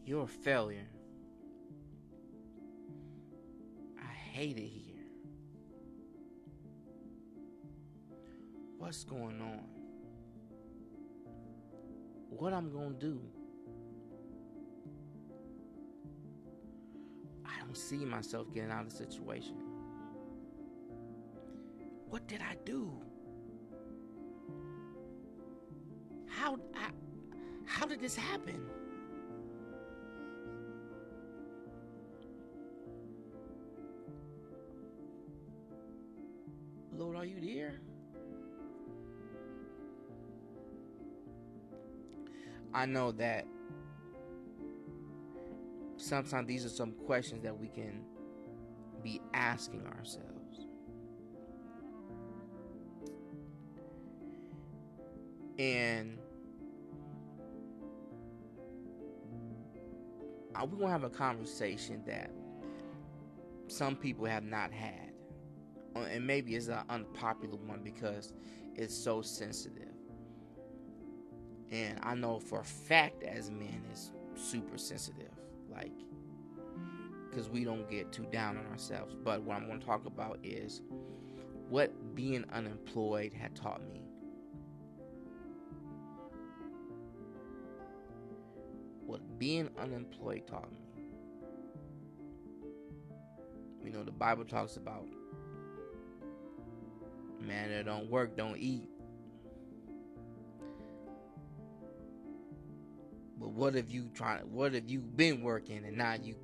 You're a failure. I hate it here. What's going on? What I'm gonna do? I don't see myself getting out of the situation. What did I do? How I, how did this happen? Lord, are you there? I know that sometimes these are some questions that we can be asking ourselves. And we're going to have a conversation that some people have not had. And maybe it's an unpopular one because it's so sensitive. And I know for a fact as men it's super sensitive. Like, because we don't get too down on ourselves. But what I'm going to talk about is what being unemployed had taught me. What being unemployed taught me. You know, the Bible talks about man that don't work, don't eat. But what if you've been working and now you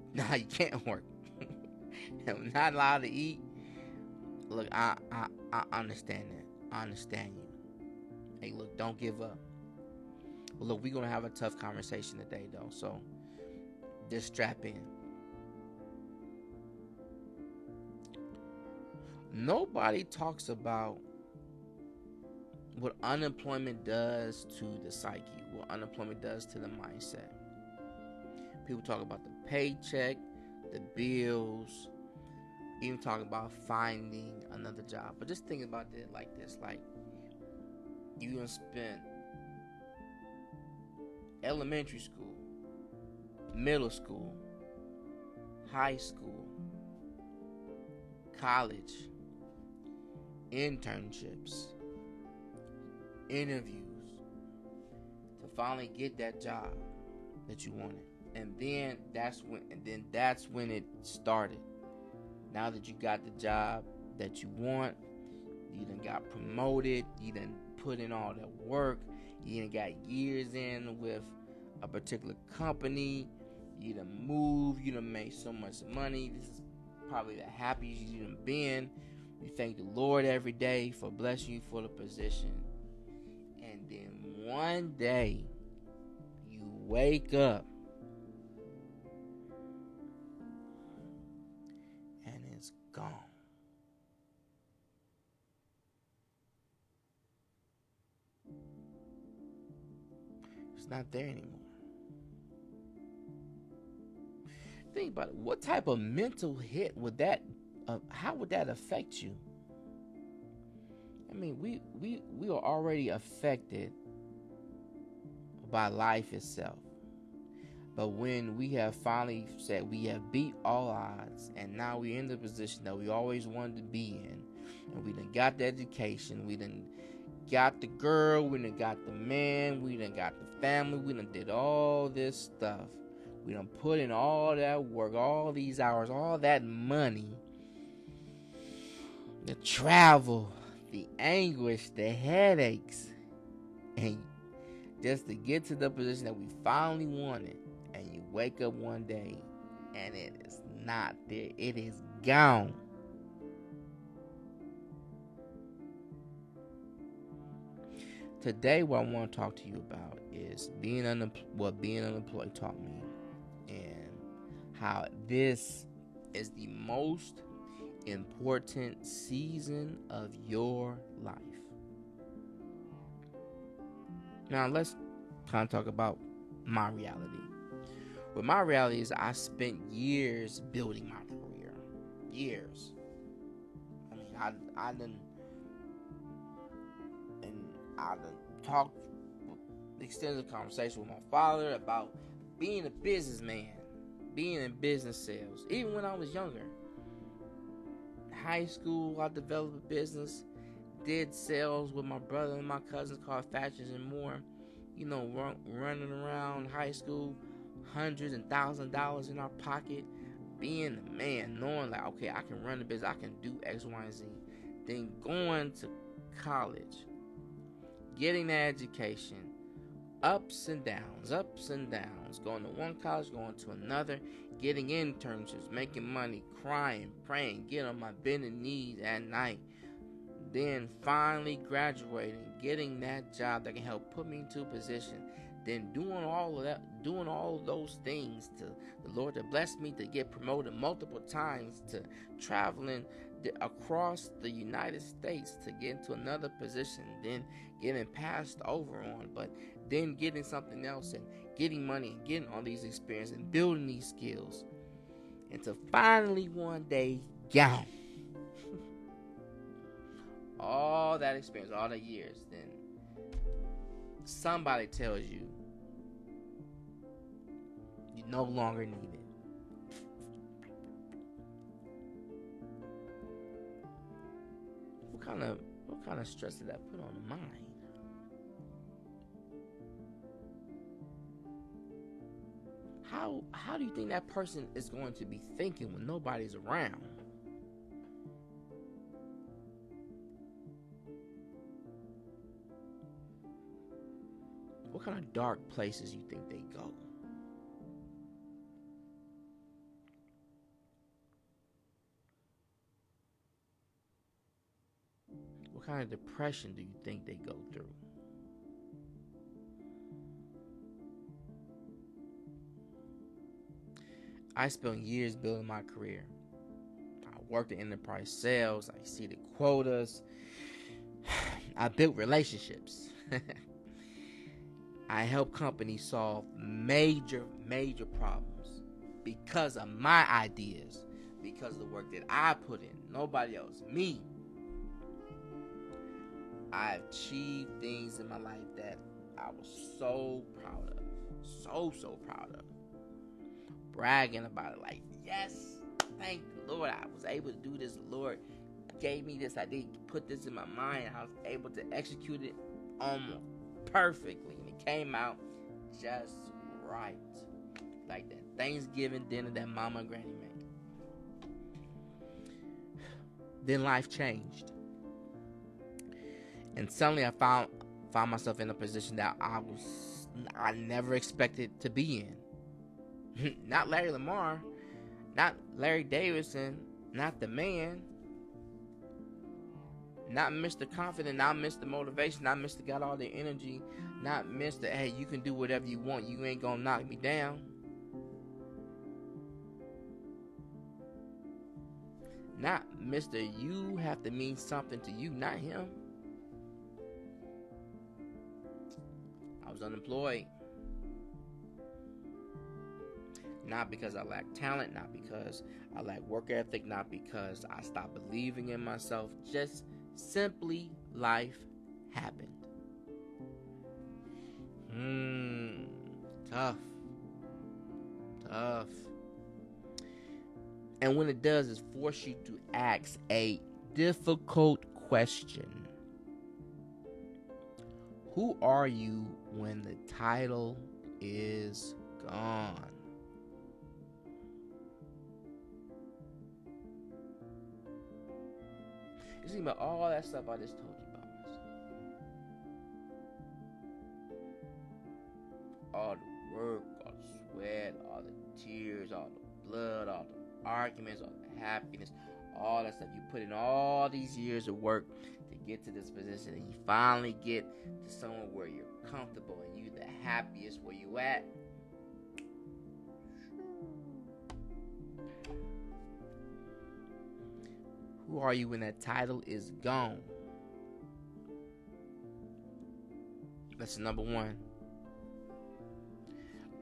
can't work? And not allowed to eat. Look, I understand that. I understand you. Hey, look, don't give up. Well, look, we're gonna have a tough conversation today, though. So just strap in. Nobody talks about what unemployment does to the psyche, what unemployment does to the mindset. People talk about the paycheck, the bills, even talking about finding another job. But just think about it like this: like you gonna spend elementary school, middle school, high school, college, internships, interviews to finally get that job that you wanted. And then that's when it started. Now that you got the job that you want, you done got promoted, you done put in all that work, you done got years in with a particular company, you done moved, you done made so much money. This is probably the happiest you done been. You thank the Lord every day for blessing you for the position. And then one day, you wake up and it's gone. It's not there anymore. Think about it. What type of mental hit would that, how would that affect you? I mean, we are already affected by life itself. But when we have finally said we have beat all odds, and now we're in the position that we always wanted to be in, and we done got the education, we done got the girl, we done got the man, we done got the family, we done did all this stuff. We done put in all that work, all these hours, all that money, the travel, the anguish, the headaches, and just to get to the position that we finally wanted. And you wake up one day and it is not there. It is gone. Today, what I want to talk to you about is what being unemployed taught me, and how this is the most important season of your life. Now, let's kind of talk about my reality. But my reality is I spent years building my career. Years. I mean, I done talked extensive conversation with my father about being a businessman, being in business sales, even when I was younger. High school, I developed a business, did sales with my brother and my cousins called Fashions and More. You know, running around high school, hundreds and $1,000s in our pocket, being a man, knowing like, okay, I can run the business, I can do X, Y, and Z. Then going to college, getting that education, ups and downs, going to one college, going to another, getting internships, making money, crying, praying, getting on my bending knees at night, then finally graduating, getting that job that can help put me into a position, then doing all of those things to the Lord that blessed me to get promoted multiple times, to traveling across the United States to get into another position, then getting passed over on, but then getting something else and getting money and getting all these experiences and building these skills, and to finally one day, gone. All that experience, all the years, then somebody tells you you no longer need it. What kind of stress did that put on the mind? How do you think that person is going to be thinking when nobody's around? What kind of dark places you think they go? What kind of depression do you think they go through? I spent years building my career. I worked in enterprise sales. I exceeded quotas. I built relationships. I helped companies solve major problems because of my ideas, because of the work that I put in. Nobody else, me. I achieved things in my life that I was so proud of. So proud of. Bragging about it like, yes, thank the Lord, I was able to do this. The Lord gave me this. I did put this in my mind. I was able to execute it almost perfectly. And it came out just right. Like that Thanksgiving dinner that mama and granny made. Then life changed. And suddenly I found myself in a position that I never expected to be in. Not Larry Lamar, not Larry Davidson, not the man, not Mr. Confident, not Mr. Motivation, not Mr. Got all the energy, not Mr. Hey, you can do whatever you want, you ain't gonna knock me down. Not Mr. You have to mean something to you, not him. I was unemployed. Not because I lack talent, not because I lack work ethic, not because I stopped believing in myself. Just simply life happened. Tough. And when it does, it forces you to ask a difficult question. Who are you when the title is gone? You think about all that stuff I just told you about myself. All the work, all the sweat, all the tears, all the blood, all the arguments, all the happiness, all that stuff. You put in all these years of work to get to this position, and you finally get to somewhere where you're comfortable and you're the happiest where you at. Who are you when that title is gone? Lesson number 1.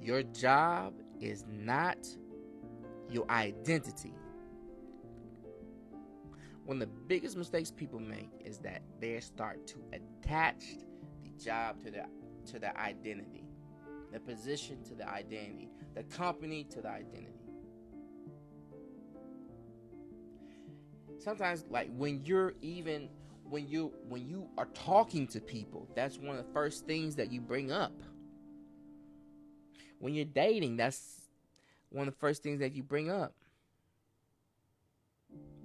Your job is not your identity. One of the biggest mistakes people make is that they start to attach the job to their identity. The position to the identity. The company to the identity. Sometimes, like when you are talking to people, that's one of the first things that you bring up. When you're dating, that's one of the first things that you bring up.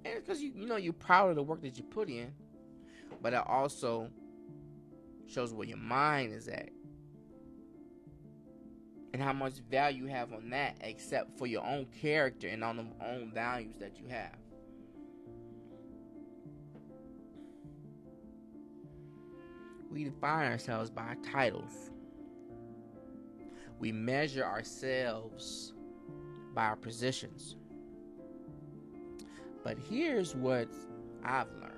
And it's because you're proud of the work that you put in, but it also shows where your mind is at and how much value you have on that, except for your own character and on the own values that you have. We define ourselves by our titles. We measure ourselves by our positions. But here's what I've learned.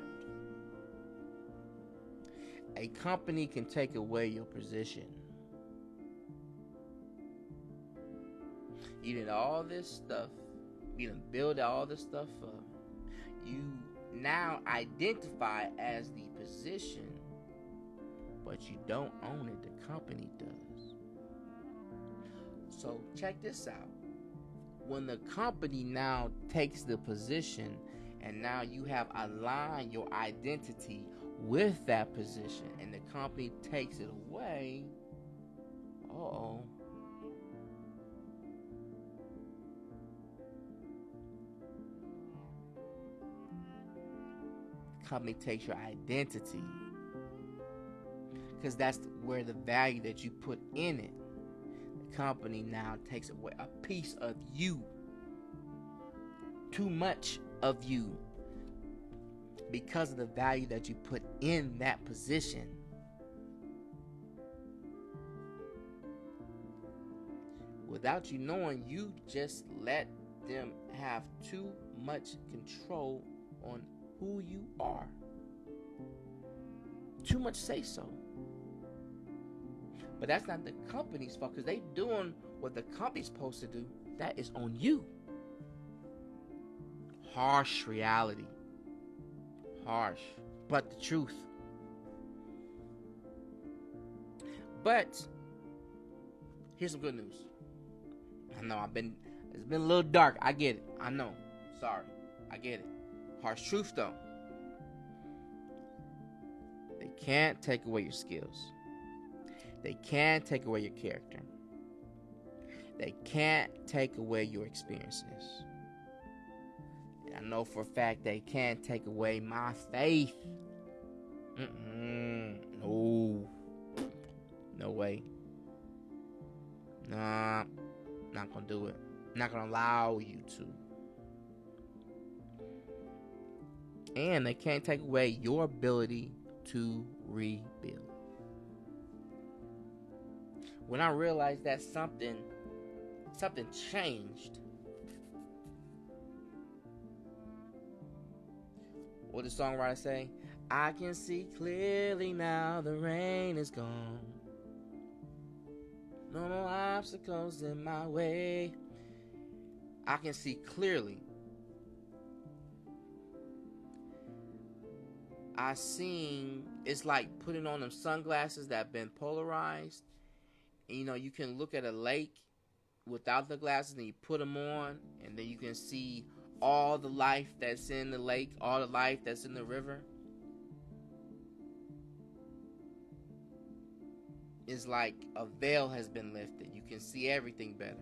A company can take away your position. You did all this stuff. You done build all this stuff up. You now identify as the position, but you don't own it. The company does. So check this out. When the company now takes the position and now you have aligned your identity with that position and the company takes it away, the company takes your identity, because that's where the value that you put in it. The company now takes away a piece of you, too much of you, because of the value that you put in that position. Without you knowing, you just let them have too much control on who you are. Too much say so. But that's not the company's fault, because they doing what the company's supposed to do. That is on you. Harsh reality. Harsh, but the truth. But here's some good news. I know it's been a little dark. I get it. I know. Sorry. I get it. Harsh truth though. They can't take away your skills. They can't take away your character. They can't take away your experiences. And I know for a fact they can't take away my faith. No. No way. Nah. Not gonna do it. Not gonna allow you to. And they can't take away your ability to rebuild. When I realized that something changed. What did the songwriter say? I can see clearly now the rain is gone. No more obstacles in my way. I can see clearly. I seen, it's like putting on them sunglasses that have been polarized. And you can look at a lake without the glasses and you put them on, and then you can see all the life that's in the lake, all the life that's in the river. It's like a veil has been lifted. You can see everything better.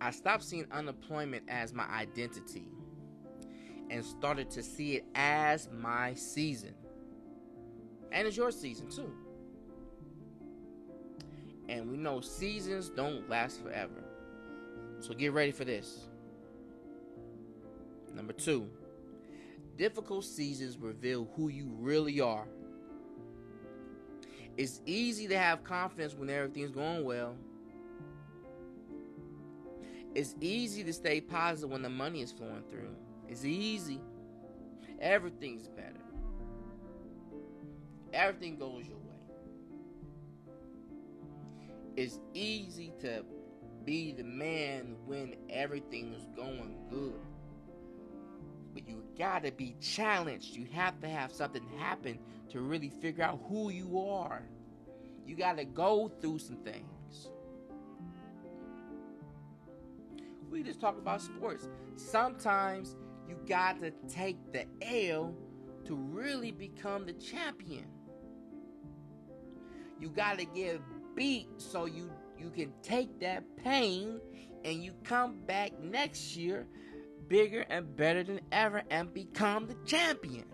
I stopped seeing unemployment as my identity and started to see it as my season. And it's your season too. And we know seasons don't last forever. So get ready for this. Number 2. Difficult seasons reveal who you really are. It's easy to have confidence when everything's going well. It's easy to stay positive when the money is flowing through. It's easy. Everything's better. Everything goes your way. It's easy to be the man when everything is going good. But you gotta be challenged. You have to have something happen to really figure out who you are. You gotta go through some things. We just talk about sports. Sometimes you gotta take the L to really become the champion. You gotta get beat so you can take that pain and you come back next year bigger and better than ever and become the champion.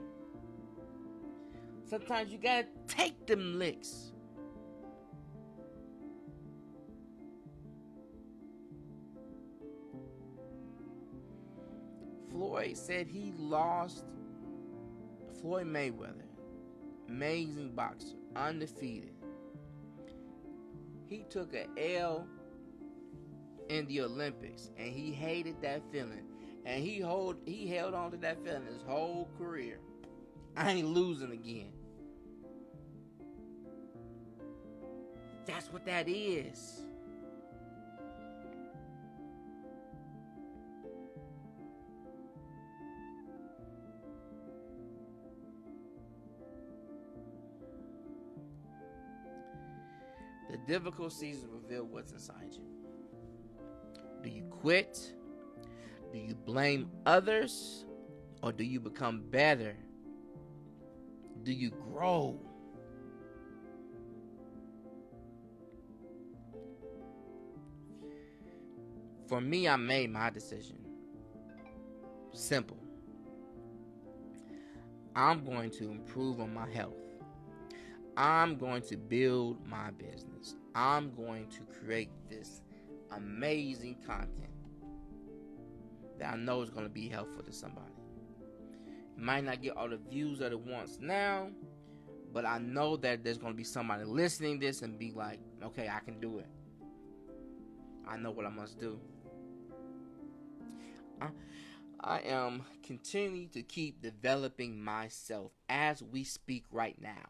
Sometimes you gotta take them licks. Floyd said he lost. Floyd Mayweather, amazing boxer, undefeated. He took an L in the Olympics, and he hated that feeling. And he held on to that feeling his whole career. I ain't losing again. That's what that is. The difficult seasons reveal what's inside you. Do you quit? Do you blame others? Or do you become better? Do you grow? For me, I made my decision. Simple. I'm going to improve on my health. I'm going to build my business. I'm going to create this amazing content that I know is going to be helpful to somebody. It might not get all the views that it wants now, but I know that there's going to be somebody listening to this and be like, okay, I can do it. I know what I must do. I am continuing to keep developing myself as we speak right now.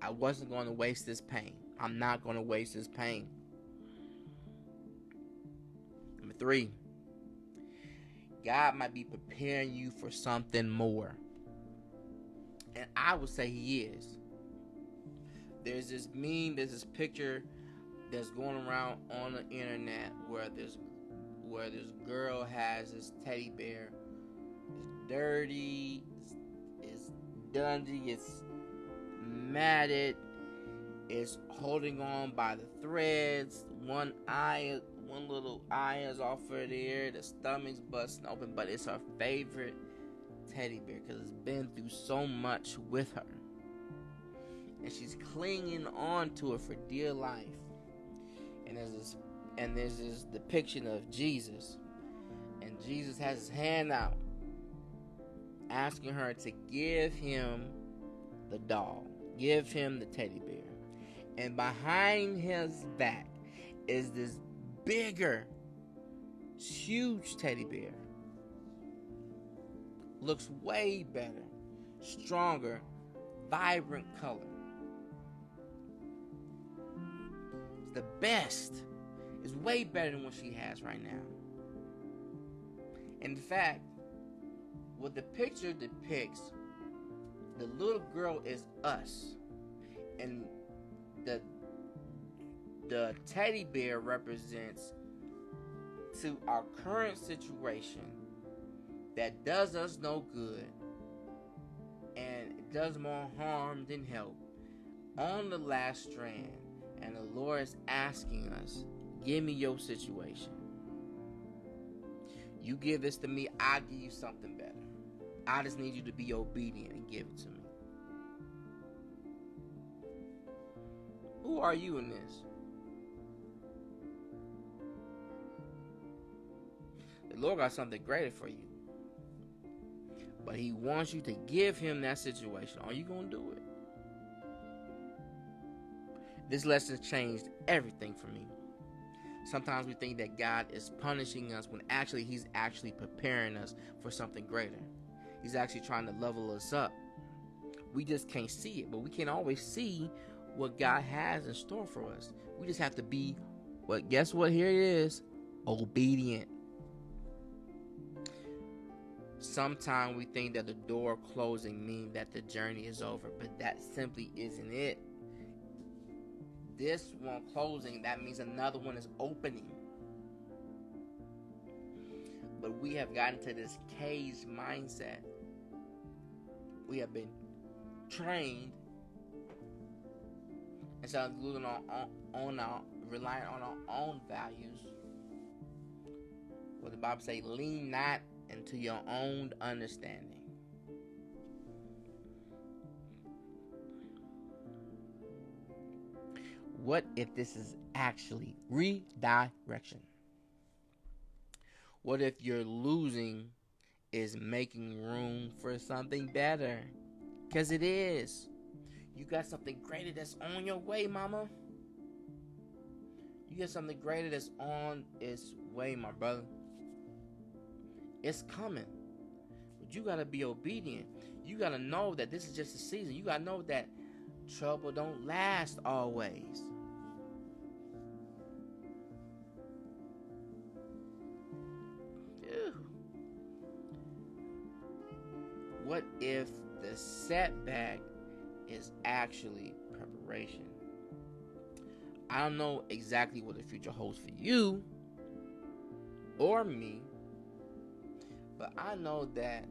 I wasn't going to waste this pain. I'm not going to waste this pain. Number 3, God might be preparing you for something more. And I would say He is. There's this meme, there's this picture that's going around on the internet where this girl has this teddy bear. It's dirty, it's dungy, it's matted, it's holding on by the threads. One little eye is off of there, the stomach's busting open, but it's her favorite teddy bear because it's been through so much with her. And she's clinging on to it for dear life. And there's this depiction of Jesus. And Jesus has his hand out, asking her to give him the doll. Give him the teddy bear. And behind his back is this bigger, huge teddy bear. Looks way better, stronger, vibrant color. It's the best. It's way better than what she has right now. In fact, what the picture depicts, the little girl is us. And the teddy bear represents to our current situation that does us no good and it does more harm than help on the last strand. And the Lord is asking us, give me your situation. You give this to me, I'll give you something better. I just need you to be obedient and give it to me. Who are you in this? The Lord got something greater for you. But He wants you to give Him that situation. Are you going to do it? This lesson changed everything for me. Sometimes we think that God is punishing us when actually He's actually preparing us for something greater. He's actually trying to level us up. We just can't see it, but we can always see what God has in store for us. We just have to be, guess what here it is? Obedient. Sometimes we think that the door closing means that the journey is over, but that simply isn't it. This one closing, that means another one is opening. But we have gotten to this caged mindset. We have been trained, instead of relying on our own values. What the Bible say, lean not into your own understanding. What if this is actually redirection? What if your losing is making room for something better? Because it is. You got something greater that's on your way, mama. You got something greater that's on its way, my brother. It's coming. But you got to be obedient. You got to know that this is just a season. You got to know that trouble don't last always. Ew. What if the setback is actually preparation? I don't know exactly what the future holds for you or me, but I know that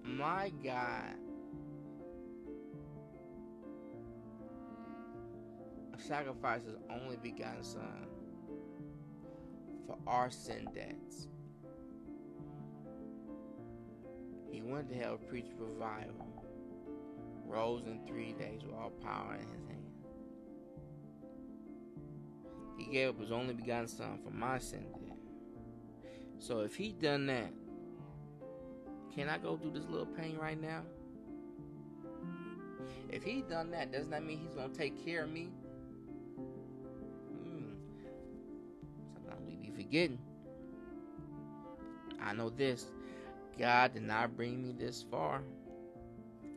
my God sacrificed his only begotten Son for our sin debts. He went to hell, preached revival, rose in 3 days with all power in his hand. He gave up his only begotten Son for my sin debt. So if he done that, can I go through this little pain right now? If he done that, doesn't that mean he's going to take care of me? Sometimes we be forgetting. I know this. God did not bring me this far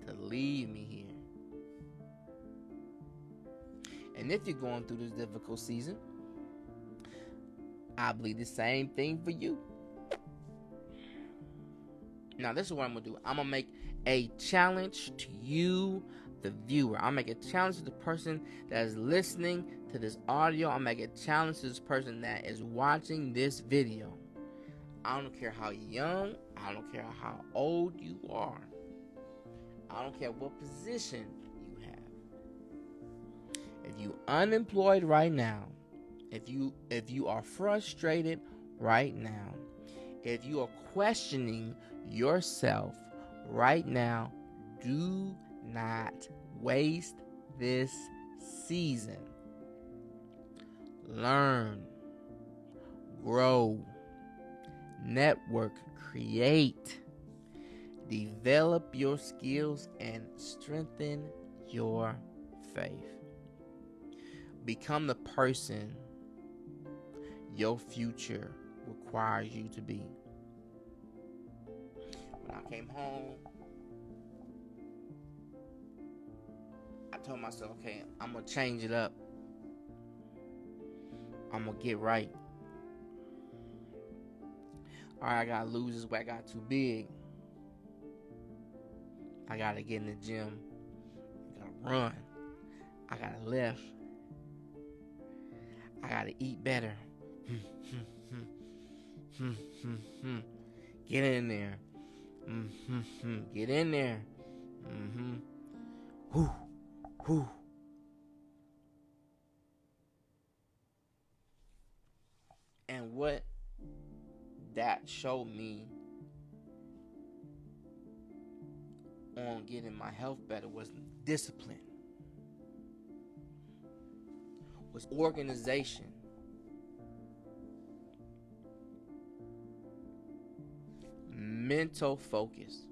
to leave me here. And if you're going through this difficult season, I believe the same thing for you. Now, this is what I'm going to do. I'm going to make a challenge to you, the viewer. I'll make a challenge to the person that is listening to this audio. I'll make a challenge to this person that is watching this video. I don't care how young, I don't care how old you are. I don't care what position you have. If you unemployed right now, if you are frustrated right now, if you are questioning yourself right now, do not waste this season. Learn, grow, network, create, develop your skills, and strengthen your faith. Become the person your future requires you to be. When I came home, I told myself, okay, I'm going to change it up. I'm going to get right. Alright, I got to lose this weight. I got too big. I got to get in the gym. I got to run. I got to lift. I got to eat better. Get in there. Get in there. Whew. And what that showed me on getting my health better was discipline, was organization, mental focus.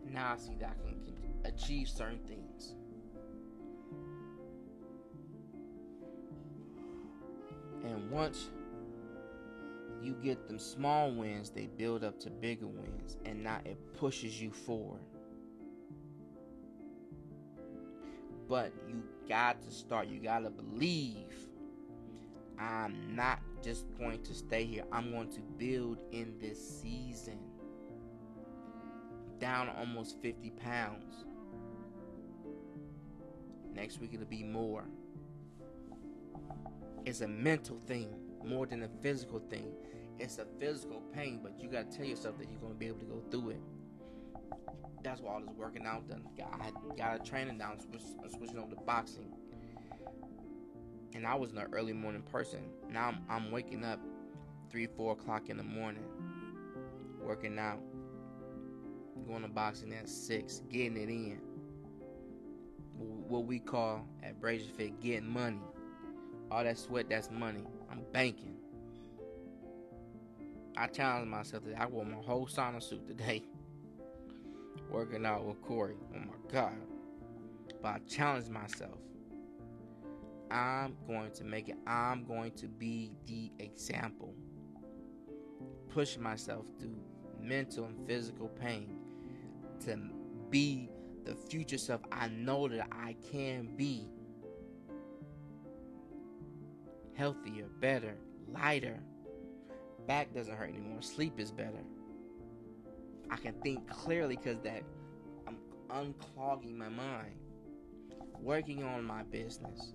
Now I see that I can achieve certain things. And once you get them small wins, they build up to bigger wins. And now it pushes you forward. But you got to start. You got to believe I'm not just going to stay here. I'm going to build in this season. Down almost 50 pounds. Next week it'll be more. It's a mental thing more than a physical thing. It's a physical pain, but you got to tell yourself that you're going to be able to go through it. That's why all this working out done. I got a training down, switching over to boxing. And I was an early morning person. Now I'm waking up 3-4 o'clock in the morning, working out, going to boxing at 6, getting it in. What we call at Brazier Fit getting money. All that sweat, that's money. I'm banking. I challenged myself today. I wore my whole sauna suit today, working out with Corey. Oh my God. But I challenged myself. I'm going to make it. I'm going to be the example. Push myself through mental and physical pain to be the future self I know that I can be. Healthier, better, lighter. Back doesn't hurt anymore. Sleep is better. I can think clearly because that I'm unclogging my mind. Working on my business.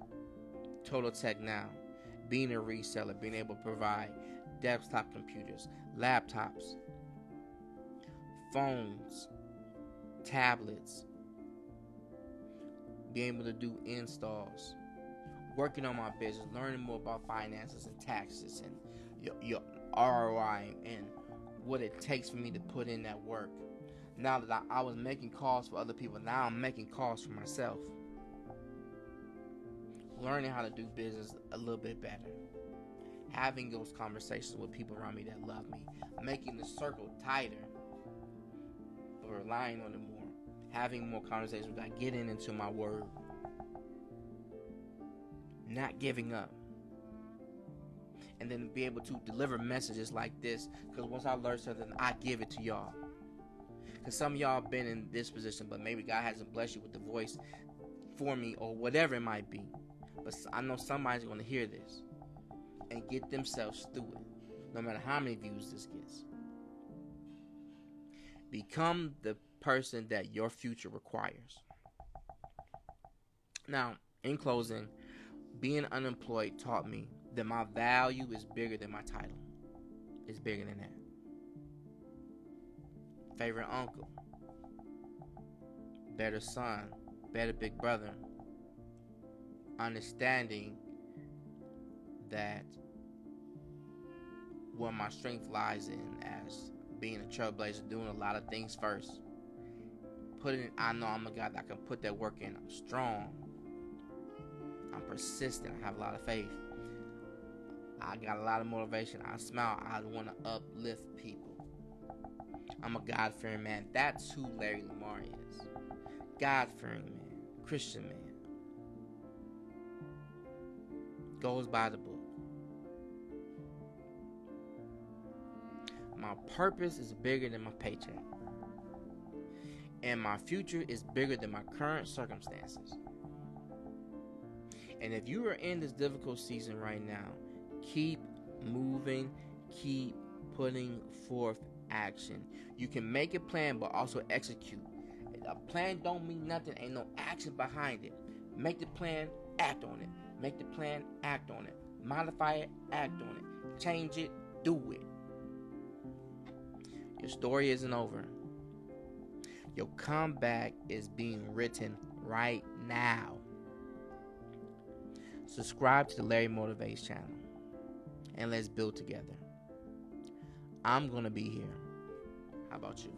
Total Tech Now. Being a reseller. Being able to provide desktop computers, laptops, phones, tablets. Being able to do installs. Working on my business. Learning more about finances and taxes and your ROI and what it takes for me to put in that work. Now that I was making calls for other people, now I'm making calls for myself. Learning how to do business a little bit better. Having those conversations with people around me that love me. Making the circle tighter. But relying on it more. Having more conversations without getting into my word. Not giving up. And then be able to deliver messages like this. Because once I learn something, I give it to y'all. Because some of y'all been in this position, but maybe God hasn't blessed you with the voice for me or whatever it might be. But I know somebody's going to hear this and get themselves through it. No matter how many views this gets. Become the person that your future requires. Now, in closing, being unemployed taught me that my value is bigger than my title. It's bigger than that. Favorite uncle. Better son. Better big brother. Understanding that where my strength lies in as being a trailblazer, doing a lot of things first. I know I'm a guy that can put that work in. I'm strong. I'm persistent. I have a lot of faith. I got a lot of motivation. I smile. I want to uplift people. I'm a God-fearing man. That's who Larry Lamar is. God-fearing man. Christian man. Goes by the book. My purpose is bigger than my paycheck. And my future is bigger than my current circumstances. And if you are in this difficult season right now, keep moving, keep putting forth action. You can make a plan, but also execute. A plan don't mean nothing, ain't no action behind it. Make the plan, act on it. Make the plan, act on it. Modify it, act on it. Change it, do it. Your story isn't over. Your comeback is being written right now. Subscribe to the Larry Motivates channel. And let's build together. I'm going to be here. How about you?